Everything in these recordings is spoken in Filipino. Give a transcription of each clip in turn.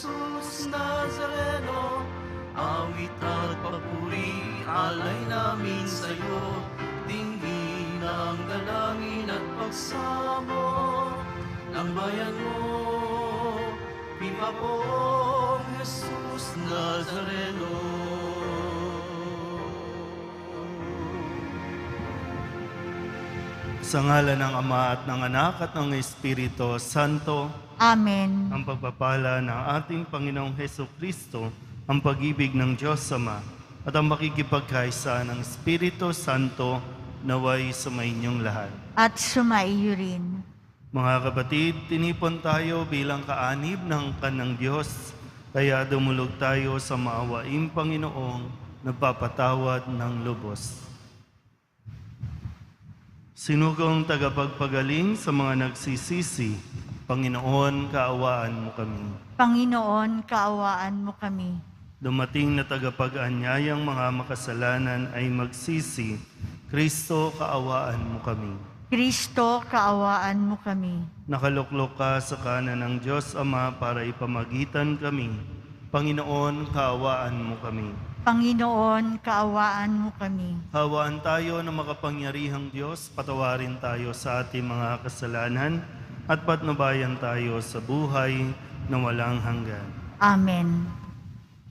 Jesus Nazareno, awit at papuri, alay namin sa'yo, tingin ang dalangin at pagsamo ng bayan mo. Viva po, Jesus Nazareno. Sa ngalan ng Ama at ng Anak at ng Espiritu Santo, Amen. ang pagpapala ng ating Panginoong Hesukristo, ang pag-ibig ng Diyos Ama, at ang makikipagkaisa ng Espiritu Santo naway sumainyong lahat. At sumaiyo rin. Mga kapatid, tinipon tayo bilang kaanib ng kanang Diyos, kaya dumulog tayo sa maawaing Panginoong nagpapatawad ng lubos. Sinugong tagapagpagaling sa mga nagsisisi, Panginoon, kaawaan mo kami. Panginoon, kaawaan mo kami. Dumating na tagapag-anyayang mga makasalanan ay magsisi, Kristo, kaawaan mo kami. Kristo, kaawaan mo kami. Nakaluklok ka sa kanan ng Diyos Ama para ipamagitan kami. Panginoon, kaawaan mo kami. Panginoon, kaawaan mo kami. Hawaan tayo ng makapangyarihang Diyos, patawarin tayo sa ating mga kasalanan at patnubayan tayo sa buhay na walang hanggan. Amen.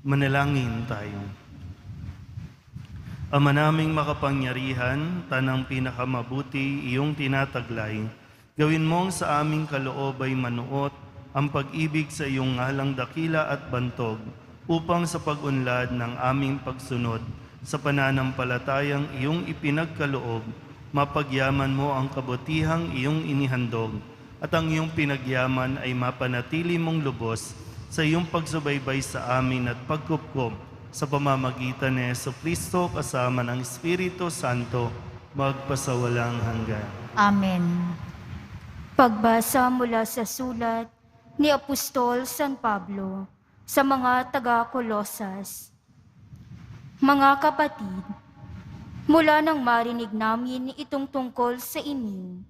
Manalangin tayo. Ama naming makapangyarihan, tanang pinakamabuti iyong tinataglay, gawin mong sa aming kaloob ay manuot ang pag-ibig sa iyong ngalang dakila at bantog, upang sa pag-unlad ng aming pagsunod sa pananampalatayang iyong ipinagkaloob, mapagyaman mo ang kabutihang iyong inihandog, at ang iyong pinagyaman ay mapanatili mong lubos sa iyong pagsubaybay sa amin at pagkupkop sa pamamagitan ni Jesucristo kasama ng Espiritu Santo, magpasawalang hanggan. Amen. Pagbasa mula sa sulat ni Apostol San Pablo sa mga taga-Kolosas. Mga kapatid, mula nang marinig namin itong tungkol sa inyo,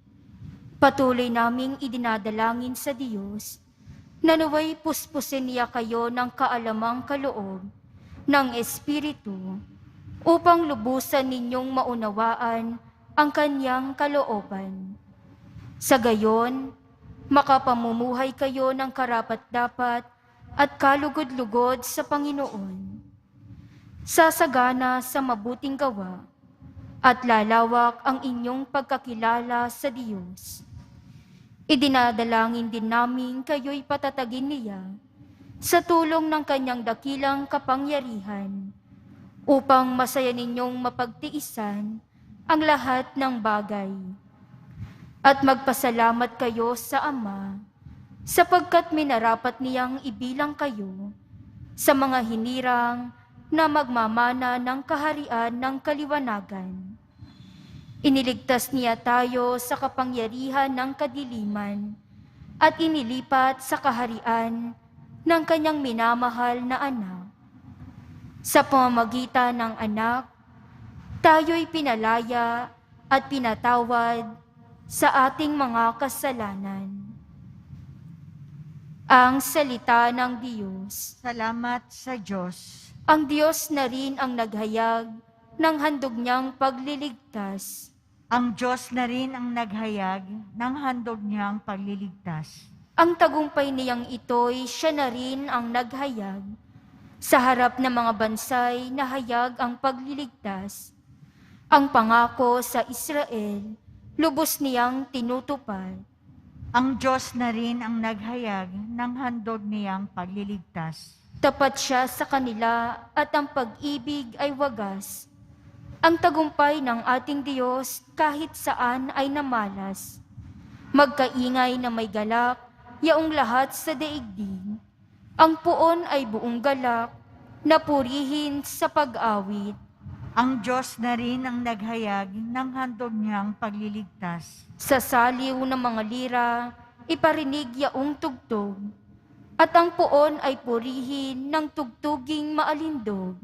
patuloy naming idinadalangin sa Diyos na naway puspusin niya kayo ng kaalamang kaloob ng Espiritu upang lubusan ninyong maunawaan ang kanyang kalooban. Sa gayon, makapamumuhay kayo ng karapat-dapat at kalugod-lugod sa Panginoon, sasagana sa mabuting gawa, at lalawak ang inyong pagkakilala sa Diyos. Idinadalangin din namin kayo'y patatagin niya sa tulong ng kanyang dakilang kapangyarihan, upang masaya ninyong mapagtiisan ang lahat ng bagay. At magpasalamat kayo sa Ama, sapagkat minarapat niyang ibilang kayo sa mga hinirang na magmamana ng kaharian ng kaliwanagan. Iniligtas niya tayo sa kapangyarihan ng kadiliman at inilipat sa kaharian ng kanyang minamahal na anak. Sa pamamagitan ng anak, tayo'y pinalaya at pinatawad sa ating mga kasalanan. Ang salita ng Diyos. Salamat sa Diyos. Ang Diyos na rin ang naghayag ng handog niyang pagliligtas. Ang Diyos na rin ang naghayag ng handog niyang pagliligtas. Ang tagumpay niyang ito'y siya na rin ang naghayag. Sa harap ng mga bansay na hayag ang pagliligtas. Ang pangako sa Israel, lubos niyang tinutupad. Ang Diyos na rin ang naghayag ng handog niyang pagliligtas. Tapat siya sa kanila at ang pag-ibig ay wagas. Ang tagumpay ng ating Diyos kahit saan ay namalas. Magkaingay na may galak, yaong lahat sa daigdig. Ang puon ay buong galak, na purihin sa pag-awit. Ang Diyos na rin ang naghayag ng handog niyang pagliligtas. Sa saliw ng mga lira, iparinig yaong tugtog. At ang puon ay purihin ng tugtuging maalindog.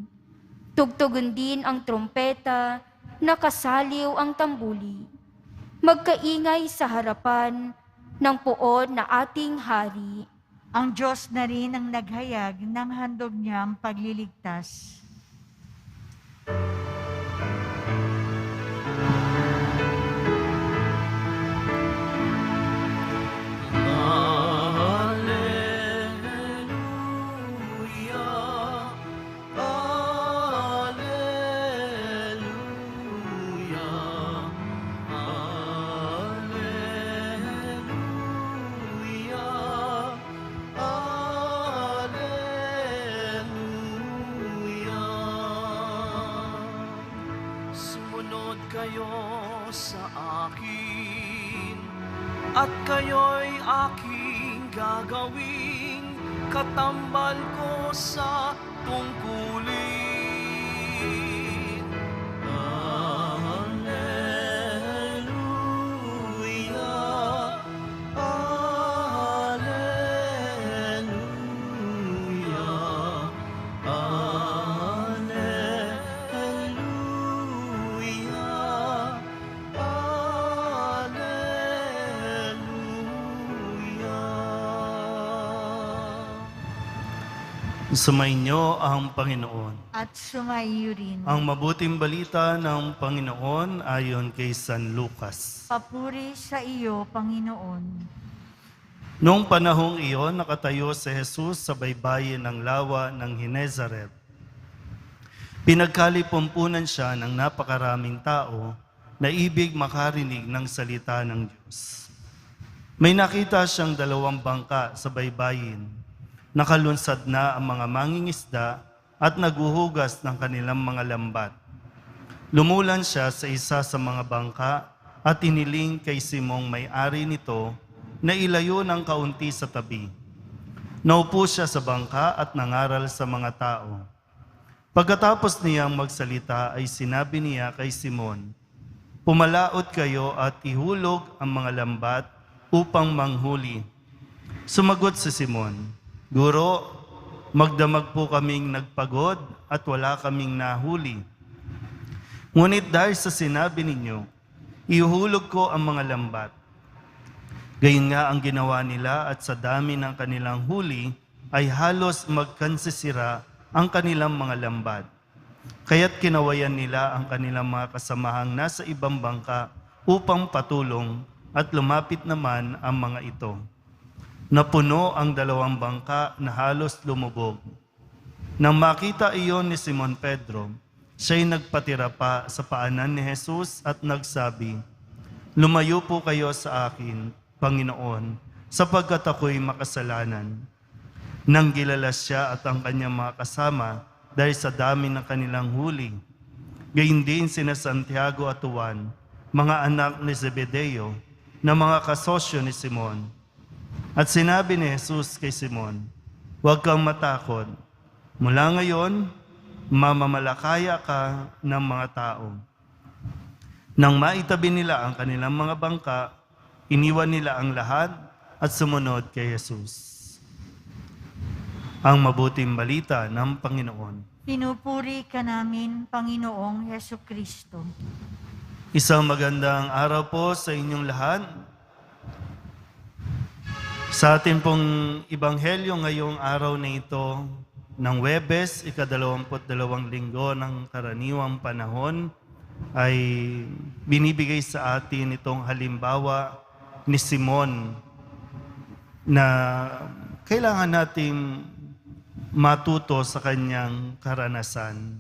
Tugtugon din ang trompeta, nakasaliw ang tambuli. Magkaingay sa harapan ng puon na ating hari. Ang Diyos na rin ang naghayag ng handog niyang pagliligtas. Sumunod kayo sa akin, at kayo'y aking gagawing katambal ko sa tungkulin. Alleluia, Alleluia, Alleluia, Alleluia. Sumainyo ang Panginoon. At sumaiyo rin. Ang mabuting balita ng Panginoon ayon kay San Lucas. Papuri sa iyo, Panginoon. Noong panahong iyon, nakatayo si Jesus sa baybayin ng lawa ng Genezaret. Pinagkalipumpunan siya ng napakaraming tao na ibig makarinig ng salita ng Diyos. May nakita siyang 2 bangka sa baybayin. Nakalunsad na ang mga mangingisda at naguhugas ng kanilang mga lambat. Lumulan siya sa isa sa mga bangka at iniling kay Simong may-ari nito na ilayo ng kaunti sa tabi. Naupo siya sa bangka at nangaral sa mga tao. Pagkatapos niyang magsalita ay sinabi niya kay Simon, "Pumalaot kayo at ihulog ang mga lambat upang manghuli." Sumagot si Simon, "Guro, magdamag po kaming nagpagod at wala kaming nahuli. Ngunit dahil sa sinabi ninyo, ihulog ko ang mga lambat." Gayon nga ang ginawa nila at sa dami ng kanilang huli ay halos magkansisira ang kanilang mga lambat. Kaya't kinawayan nila ang kanilang mga kasamahang nasa ibang bangka upang patulong at lumapit naman ang mga ito. Napuno ang 2 bangka na halos lumubog. Nang makita iyon ni Simon Pedro, siya'y nagpatira pa sa paanan ni Jesus at nagsabi, "Lumayo po kayo sa akin, Panginoon, sapagkat ako'y makasalanan." Nang gilalas siya at ang kanyang mga kasama dahil sa dami ng kanilang huli. Gayon din sina Santiago at Juan, mga anak ni Zebedeo, na mga kasosyo ni Simon. At sinabi ni Jesus kay Simon, "Huwag kang matakot. Mula ngayon, mamamalakaya ka ng mga tao." Nang maitabi nila ang kanilang mga bangka, iniwan nila ang lahat at sumunod kay Jesus. Ang mabuting balita ng Panginoon. Pinupuri ka namin, Panginoong Heso Kristo. Isang magandang araw po sa inyong lahat. Sa ating pong Ebanghelyo ngayong araw na ito, ng Huwebes, ika-22 linggo ng karaniwang panahon, ay binibigay sa atin itong halimbawa ni Simon na kailangan nating matuto sa kanyang karanasan.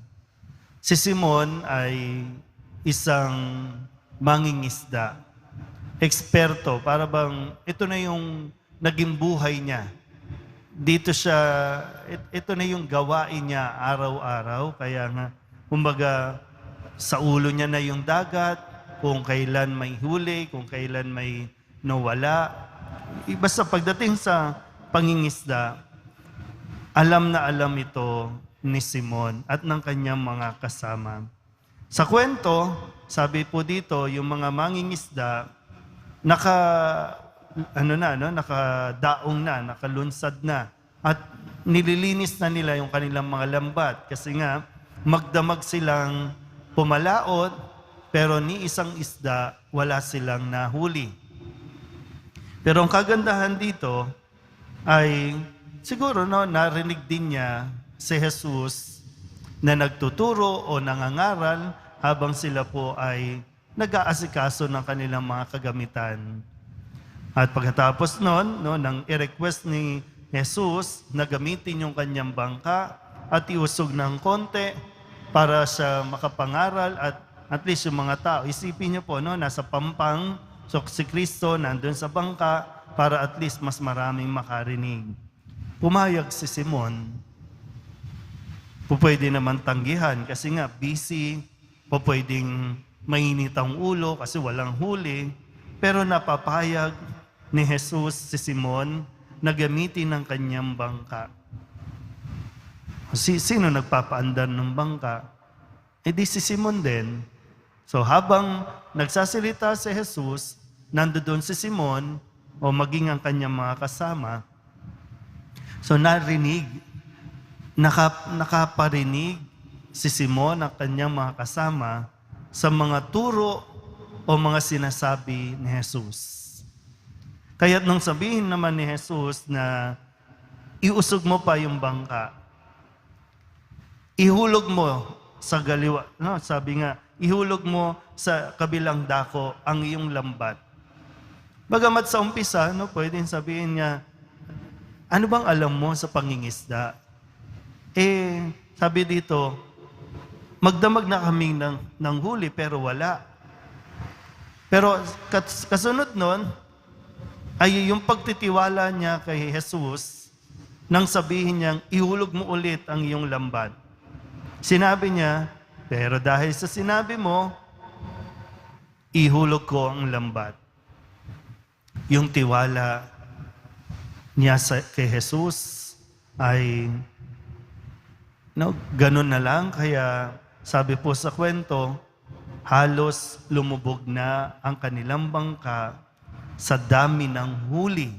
Si Simon ay isang mangingisda, eksperto, para bang ito na yung naging buhay niya. Ito na yung gawain niya araw-araw, kaya nga, kumbaga, sa ulo niya na yung dagat, kung kailan may huli, kung kailan may nawala. Basta pagdating sa pangingisda, alam na alam ito ni Simon at ng kanyang mga kasama. Sa kwento, sabi po dito, yung mga mangingisda, nakadaong na, nakalunsad na, at nililinis na nila yung kanilang mga lambat. Kasi nga, magdamag silang pumalaot, pero ni isang isda, wala silang nahuli. Pero ang kagandahan dito, ay siguro narinig din niya si Jesus na nagtuturo o nangangaral habang sila po ay nag-aasikaso ng kanilang mga kagamitan. At pagkatapos nang i-request ni Jesus na gamitin yung kanyang bangka at iusog ng konti para siya makapangaral at least yung mga tao. Isipin niyo po, nasa pampang, so si Kristo nandun sa bangka para at least mas maraming makarinig. Pumayag si Simon. Pwede naman tanggihan kasi nga busy, pwedeng mainit ang ulo kasi walang huli. Pero napapayag ni Jesus si Simon na gamitin ang kanyang bangka. Sino nagpapaandar ng bangka? Di si Simon din. So habang nagsasalita si Jesus, nandoon si Simon o maging ang kanyang mga kasama. So nakaparinig si Simon ang kanyang mga kasama sa mga turo o mga sinasabi ni Jesus. Kaya nung sabihin naman ni Jesus na iusog mo pa yung bangka, ihulog mo sa galiwa, sabi nga, ihulog mo sa kabilang dako ang iyong lambat. Bagamat sa umpisa, pwedeng sabihin niya, ano bang alam mo sa pangingisda? Sabi dito, magdamag na kami ng huli pero wala. Pero kasunod nun, ay yung pagtitiwala niya kay Jesus nang sabihin niyang ihulog mo ulit ang iyong lambat. Sinabi niya, pero dahil sa sinabi mo, ihulog ko ang lambat. Yung tiwala niya kay Jesus ay ganun na lang. Kaya sabi po sa kwento, halos lumubog na ang kanilang bangka sa dami ng huli.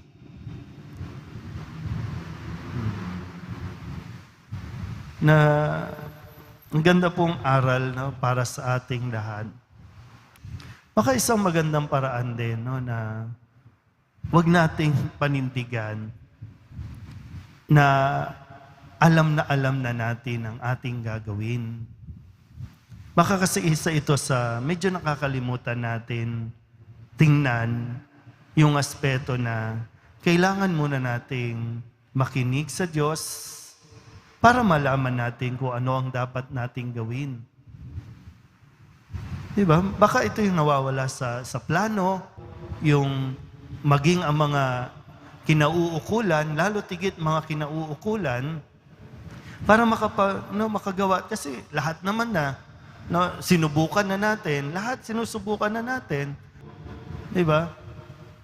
Na ang ganda pong aral para sa ating lahat. Baka isang magandang paraan din na wag nating panindigan na alam na natin ang ating gagawin. Baka kasi isa ito sa medyo nakakalimutan natin tingnan yung aspeto na kailangan muna nating makinig sa Diyos para malaman natin kung ano ang dapat nating gawin. Diba? Baka ito yung nawawala sa plano, yung maging ang mga kinauukulan, lalo tigit mga kinauukulan, para makagawa. Kasi lahat naman sinubukan na natin, lahat sinusubukan na natin. Diba?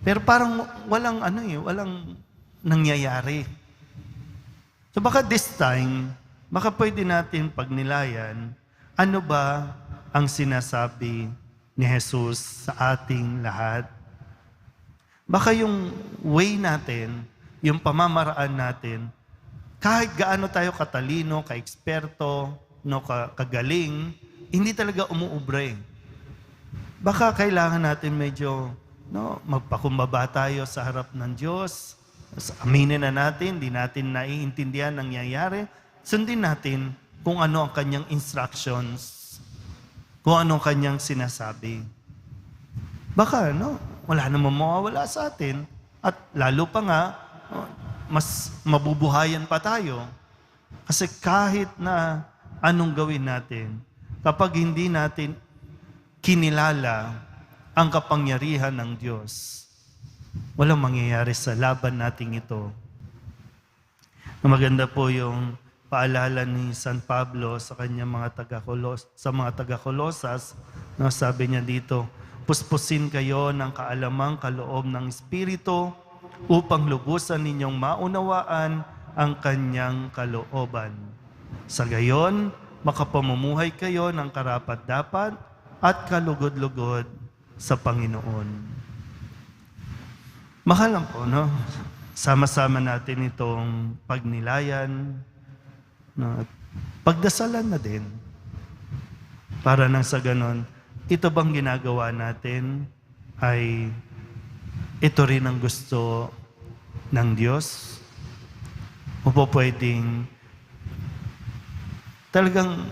Pero parang walang nangyayari. So baka this time, baka pwede natin pagnilayan, ano ba ang sinasabi ni Jesus sa ating lahat? Baka yung way natin, yung pamamaraan natin, kahit gaano tayo katalino, ka-eksperto, kagaling, hindi talaga umuubre. Baka kailangan natin medyo magpakumbaba tayo sa harap ng Diyos. Aminin na natin, di natin naiintindihan ang nangyayari. Sundin natin kung ano ang kanyang instructions, kung ano ang kanyang sinasabi. Baka, wala namang mawawala sa atin. At lalo pa nga, mas mabubuhayan pa tayo. Kasi kahit na anong gawin natin, kapag hindi natin kinilala ang kapangyarihan ng Diyos, walang mangyayari sa laban nating ito. Maganda po yung paalala ni San Pablo sa kanyang mga taga-Kolosas. Sabi niya dito, puspusin kayo ng kaalamang kaloob ng Espiritu upang lubusan ninyong maunawaan ang kanyang kalooban. Sa gayon, makapamumuhay kayo ng karapat-dapat at kalugod-lugod sa Panginoon. Mahal po, sama-sama natin itong pagnilayan, pagdasalan na din. Para nang sa ganon, ito bang ginagawa natin ay ito rin ang gusto ng Diyos? o po pwedeng talagang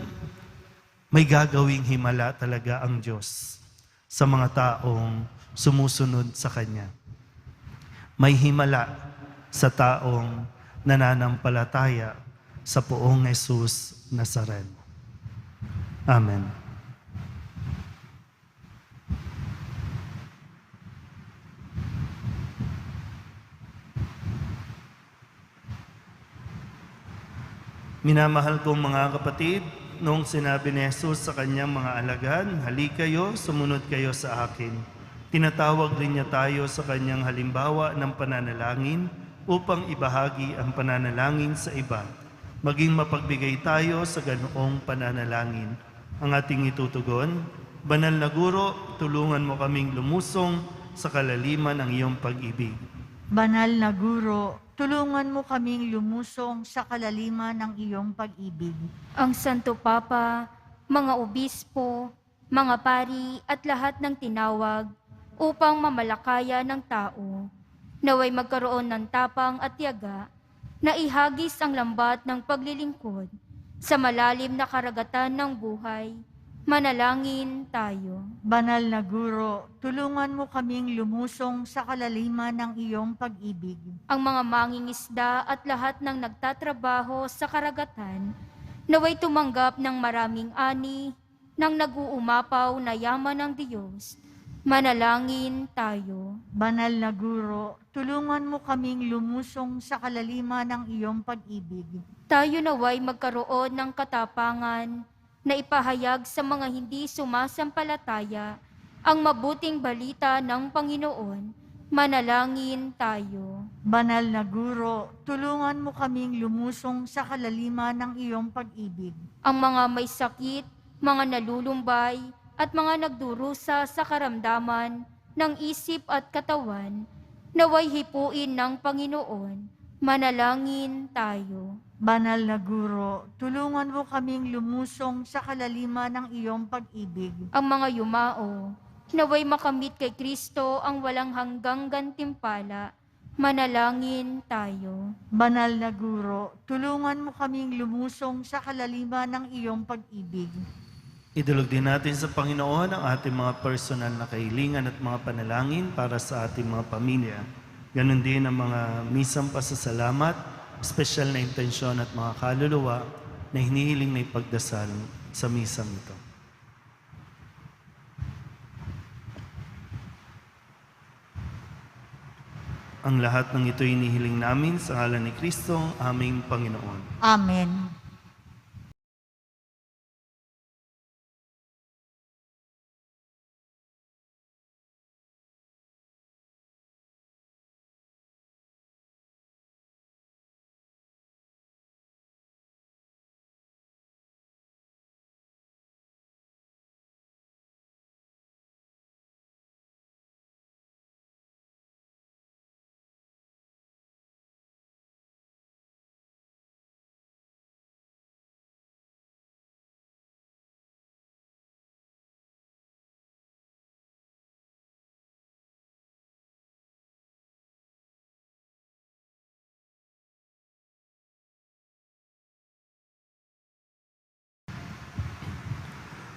may gagawing himala talaga ang Diyos sa mga taong sumusunod sa Kanya. May himala sa taong nananampalataya sa Poong Jesus Nazareno. Amen. Minamahal kong mga kapatid, noong sinabi ni Jesus sa kanyang mga alagad, "Halika kayo, sumunod kayo sa akin." Tinatawag rin niya tayo sa kanyang halimbawa ng pananalangin upang ibahagi ang pananalangin sa iba. Maging mapagbigay tayo sa ganoong pananalangin. Ang ating itutugon, "Banal na Guro, tulungan mo kaming lumusong sa kalaliman ng iyong pag-ibig." Banal na Guro, tulungan mo kaming lumusong sa kalaliman ng iyong pag-ibig. Ang Santo Papa, mga obispo, mga pari at lahat ng tinawag upang mamalakaya ng tao, naway magkaroon ng tapang at tiyaga na ihagis ang lambat ng paglilingkod sa malalim na karagatan ng buhay. Manalangin tayo. Banal na Guro, tulungan mo kaming lumusong sa kalaliman ng iyong pag-ibig. Ang mga mangingisda at lahat ng nagtatrabaho sa karagatan, naway tumanggap ng maraming ani ng nag-uumapaw na yaman ng Diyos. Manalangin tayo. Banal na Guro, tulungan mo kaming lumusong sa kalaliman ng iyong pag-ibig. Tayo naway magkaroon ng katapangan na ipahayag sa mga hindi sumasampalataya ang mabuting balita ng Panginoon. Manalangin tayo. Banal na Guro, tulungan mo kaming lumusong sa kalaliman ng iyong pag-ibig. Ang mga may sakit, mga nalulumbay, at mga nagdurusa sa karamdaman ng isip at katawan, naway hipuin ng Panginoon. Manalangin tayo. Banal na Guro, tulungan mo kaming lumusong sa kalaliman ng iyong pag-ibig. Ang mga yumao, naway makamit kay Kristo ang walang hanggang gantimpala. Manalangin tayo. Banal na Guro, tulungan mo kaming lumusong sa kalaliman ng iyong pag-ibig. Idulog din natin sa Panginoon ang ating mga personal na kahilingan at mga panalangin para sa ating mga pamilya. Ganon din ang mga misang pasasalamat, espesyal na intensyon at mga kaluluwa na hinihiling na ipagdasal sa misang ito. Ang lahat ng ito hinihiling namin sa ngalan ni Kristo, aming Panginoon. Amen.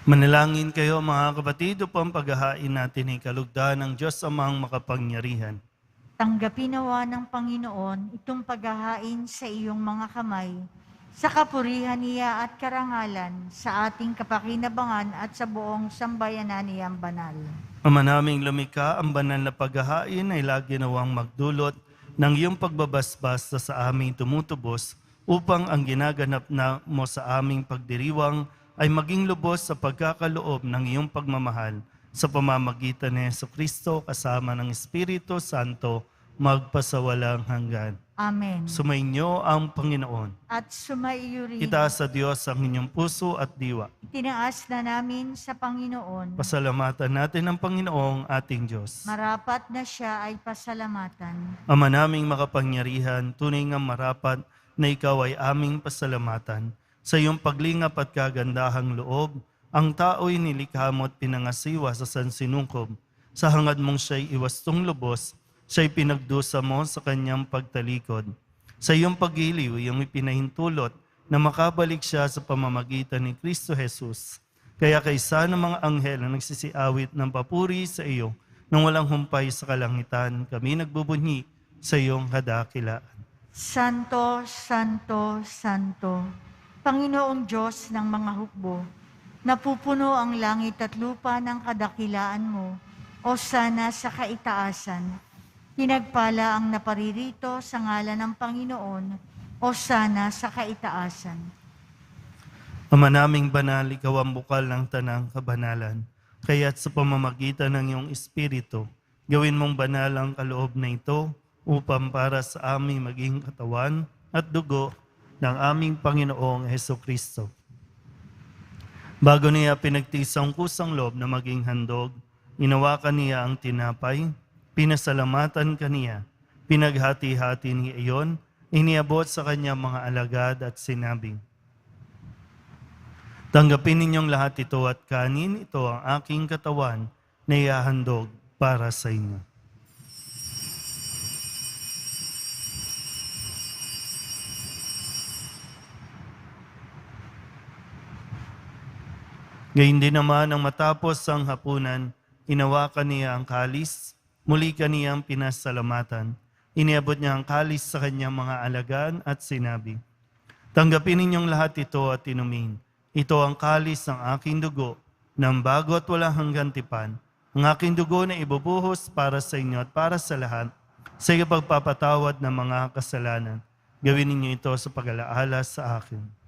Manalangin kayo mga kapatid upang paghahain natin ay kalugdan ng Diyos Amang makapangyarihan. Tanggapin nawa ng Panginoon itong paghahain sa iyong mga kamay, sa kapurihan niya at karangalan, sa ating kapakinabangan at sa buong sambayanan niyang banal. Ama naming lumikha, ang banal na paghahain ay lagi nawang magdulot ng iyong pagbabasbas sa aming tumutubos upang ang ginaganap na mo sa aming pagdiriwang ay maging lubos sa pagkakaloob ng iyong pagmamahal sa pamamagitan ni Jesucristo kasama ng Espiritu Santo magpasawalang hanggan. Amen. Sumainyo ang Panginoon. At sumaiyo rin. Itaas sa Diyos ang inyong puso at diwa. Itinaas na namin sa Panginoon. Pasalamatan natin ang Panginoong ating Diyos. Marapat na siya ay pasalamatan. Ama naming makapangyarihan, tunay nga marapat na ikaw ay aming pasalamatan. Sa iyong paglingap at kagandahang loob, ang tao'y nilikha mo at pinangasiwa sa sansinukob. Sa hangad mong siya'y iwastong lubos, siya'y pinagdusa mo sa kanyang pagtalikod. Sa iyong paggiliw, iyong ipinahintulot na makabalik siya sa pamamagitan ni Kristo Jesus. Kaya kaysa ng mga anghel na nagsisiawit ng papuri sa iyo nang walang humpay sa kalangitan, kami nagbubunyi sa iyong kadakilaan. Santo, Santo, Santo, Panginoong Diyos ng mga hukbo, napupuno ang langit at lupa ng kadakilaan mo, o sana sa kaitaasan. Pinagpala ang naparirito sa ngalan ng Panginoon, o sana sa kaitaasan. Ama naming banal, ikaw ang bukal ng tanang kabanalan. Kaya't sa pamamagitan ng iyong Espiritu, gawin mong banal ang kaloob na ito upang para sa aming maging katawan at dugo ng aming Panginoong Hesukristo. Bago niya pinagtiis ang kusang loob na maging handog, inawakan niya ang tinapay, pinasalamatan kaniya, pinaghati-hati niya iyon, iniabot sa kanyang mga alagad at sinabi, "Tanggapin ninyong lahat ito at kanin, ito ang aking katawan na ihahandog para sa inyo." Gayun din naman ang matapos ang hapunan, inawakan niya ang kalis, muli kaniyang pinasalamatan. Iniabot niya ang kalis sa kanyang mga alagaan at sinabi, "Tanggapin ninyong lahat ito at inumin. Ito ang kalis ng aking dugo, ng bago at walang hanggang tipan. Ang aking dugo na ibubuhos para sa inyo at para sa lahat, sa ipagpapatawad ng mga kasalanan. Gawin ninyo ito sa pag-alaala sa akin."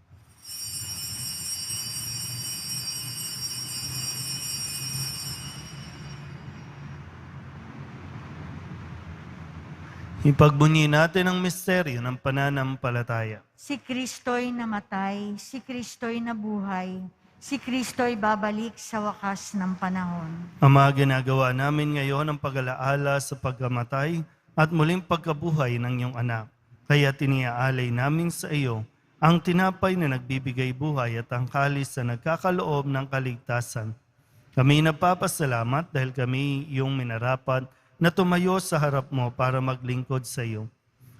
Ipagbunyi natin ang misteryo ng pananampalataya. Si Kristo'y namatay, si Kristo'y nabuhay, si Kristo'y babalik sa wakas ng panahon. Ama, ginagawa namin ngayon ang pag-alaala sa pagkamatay at muling pagkabuhay ng iyong anak. Kaya tiniaalay namin sa iyo ang tinapay na nagbibigay buhay at ang kalis na nagkakaloob ng kaligtasan. Kami nagpapasalamat dahil kami iyong minarapat na tumayo sa harap mo para maglingkod sa iyo.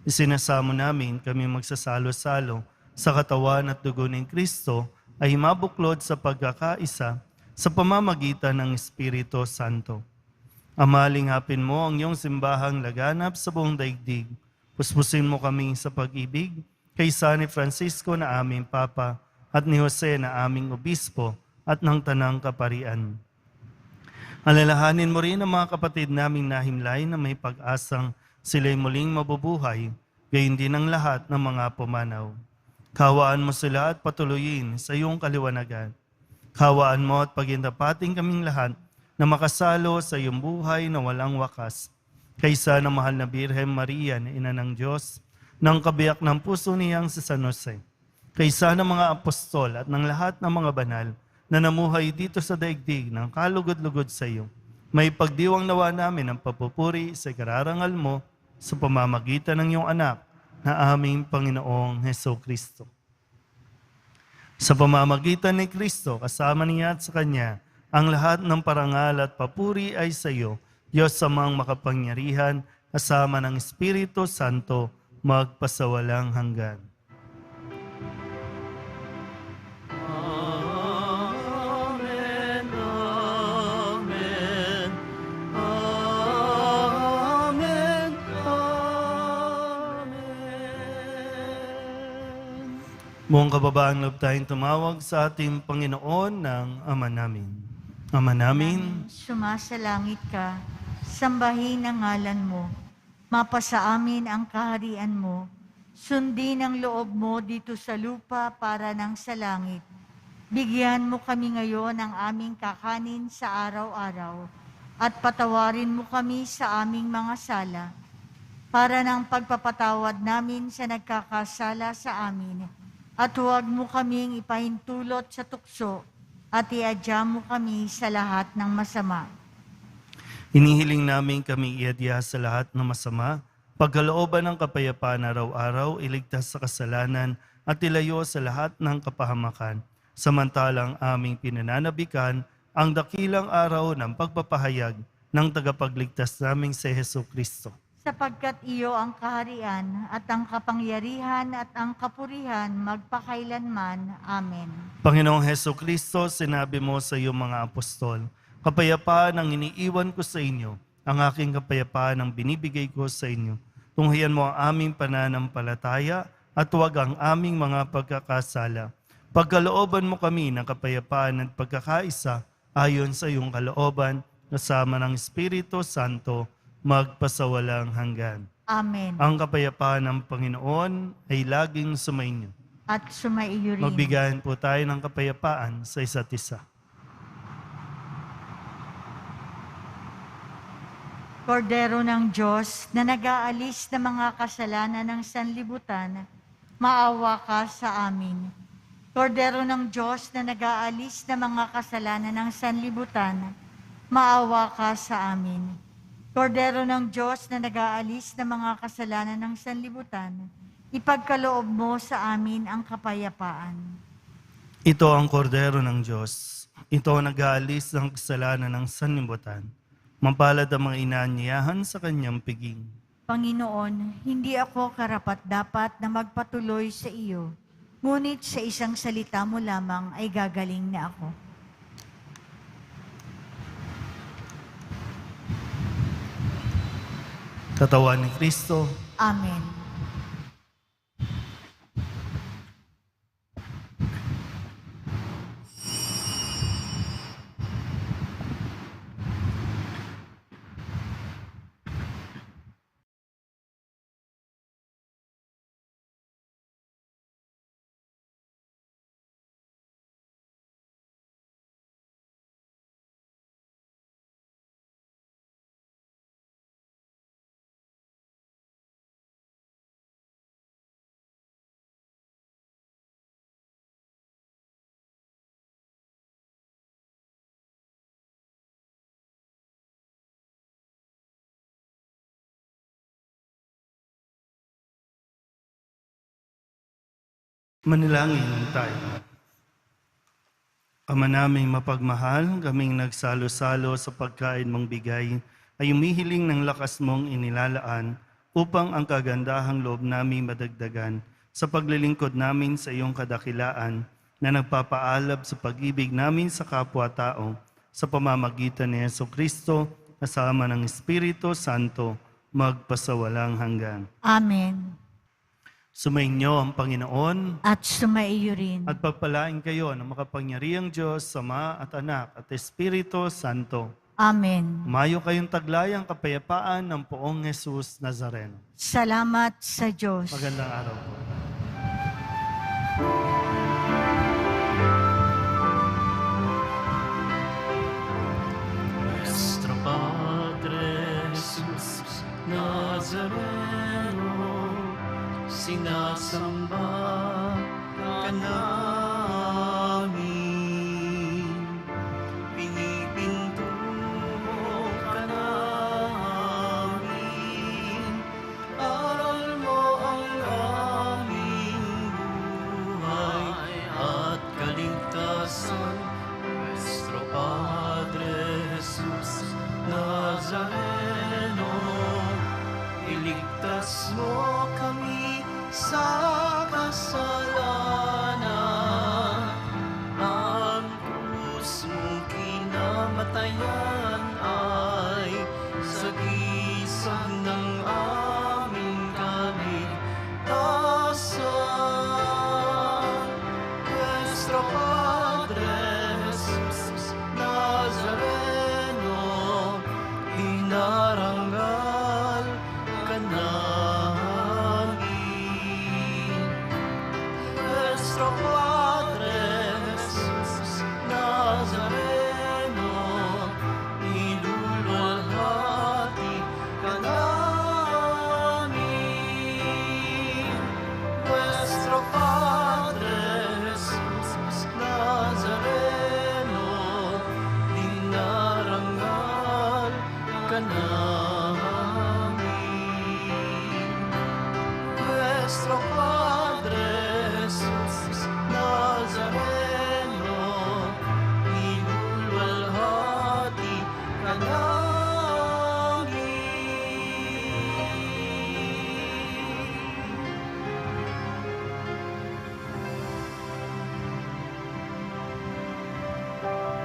Isinasamo namin kami magsasalo-salo sa katawan at dugo ng Kristo ay mabuklod sa pagkakaisa sa pamamagitan ng Espiritu Santo. Ama, lingapin mo ang iyong simbahang laganap sa buong daigdig. Puspusin mo kami sa pag-ibig kaysa ni Francisco na aming Papa at ni Jose na aming Obispo at ng Tanang Kaparian. Alalahanin mo rin ang mga kapatid naming nahimlay na may pag-asang sila'y muling mabubuhay, gayon din ang lahat ng mga pumanaw. Kawaan mo sila at patuloyin sa iyong kaliwanagan. Kawaan mo at pagindapating kaming lahat na makasalo sa iyong buhay na walang wakas. Kaysa ng mahal na Birhen Maria na Ina ng Diyos, ng kabiyak ng puso niyang si San Jose. Kaysa ng mga apostol at ng lahat ng mga banal na namuhay dito sa daigdig ng kalugod-lugod sa iyo. May pagdiwang nawa namin ang papupuri sa kararangal mo sa pamamagitan ng iyong anak na aming Panginoong Hesukristo. Sa pamamagitan ni Kristo, kasama niya at sa Kanya, ang lahat ng parangal at papuri ay sa iyo, Diyos Amang makapangyarihan, kasama ng Espiritu Santo, magpasawalang hanggan. Amen, amen, amen, amen. Buong kababaang loob tayong tumawag sa ating Panginoon ng Ama namin. Ama namin, Sumasalangit ka, sambahin ang ngalan mo, mapasa amin ang kaharian mo, sundin ang loob mo dito sa lupa para nang sa langit. Bigyan mo kami ngayon ng aming kakanin sa araw-araw at patawarin mo kami sa aming mga sala para ng pagpapatawad namin sa nagkakasala sa amin. At huwag mo kaming ipahintulot sa tukso at iadya mo kami sa lahat ng masama. inihiling namin kami iadya sa lahat ng masama, pagkalooban ng kapayapaan araw-araw, iligtas sa kasalanan at ilayo sa lahat ng kapahamakan. Samantalang aming pinananabikan ang dakilang araw ng pagpapahayag ng tagapagligtas naming si Hesukristo. sapagkat iyo ang kaharian at ang kapangyarihan at ang kapurihan magpakailanman. Amen. Panginoong Heso Kristo, sinabi mo sa iyong mga apostol, kapayapaan ang iniiwan ko sa inyo, ang aking kapayapaan ang binibigay ko sa inyo. Tunghayan mo ang aming pananampalataya at huwag ang aming mga pagkakasala. Pagkalooban mo kami ng kapayapaan at pagkakaisa ayon sa iyong kalooban, kasama ng Espiritu Santo, magpasawalang hanggan. Amen. Ang kapayapaan ng Panginoon ay laging sumainyo. At sumaiyo rin. Magbigayan po tayo ng kapayapaan sa isa't isa. Kordero ng Diyos na nag-aalis ng mga kasalanan ng sanlibutan, maawa ka sa amin. Kordero ng Diyos na nag-aalis ng mga kasalanan ng sanlibutan, maawa ka sa amin. Kordero ng Diyos na nag-aalis ng mga kasalanan ng sanlibutan, ipagkaloob mo sa amin ang kapayapaan. Ito ang kordero ng Diyos. Ito ang nag-aalis ng kasalanan ng sanlibutan. Mapalad ang mga inaanyayahan sa kanyang piging. Panginoon, hindi ako karapat-dapat na magpatuloy sa iyo, ngunit sa isang salita mo lamang ay gagaling na ako. Katawan ni Kristo, Amen. manalangin tayo. Ama naming mapagmahal, kaming nagsalo-salo sa pagkain mong bigay, ay umihiling ng lakas mong inilalaan upang ang kagandahang loob namin madagdagan sa paglilingkod namin sa iyong kadakilaan na nagpapaalab sa pag-ibig namin sa kapwa-tao sa pamamagitan ni Jesucristo kasama ng Espiritu Santo magpasawalang hanggan. Amen. Sumainyo ang Panginoon At sumaiyo rin. at pagpalain kayo ng makapangyarihang Diyos, Ama at Anak at Espiritu Santo. Amen. Umayo kayong taglayang kapayapaan ng Poong Jesus Nazareno. Salamat sa Diyos. Magandang araw po. Nuestro Padre Jesus Nazareno, sinasamba ka namin, pinipinto ka namin, aral mo ang aming buhay at kaligtasan. Nuestro Padre Jesus Nazareno, iligtas mo kami sa kasalanan. Ang krus mong kinamatayan ay sagisag ng aming kaligtasan. Nuestro Padre Jesus Nazareno, inarangal ka namin. Nuestro Padre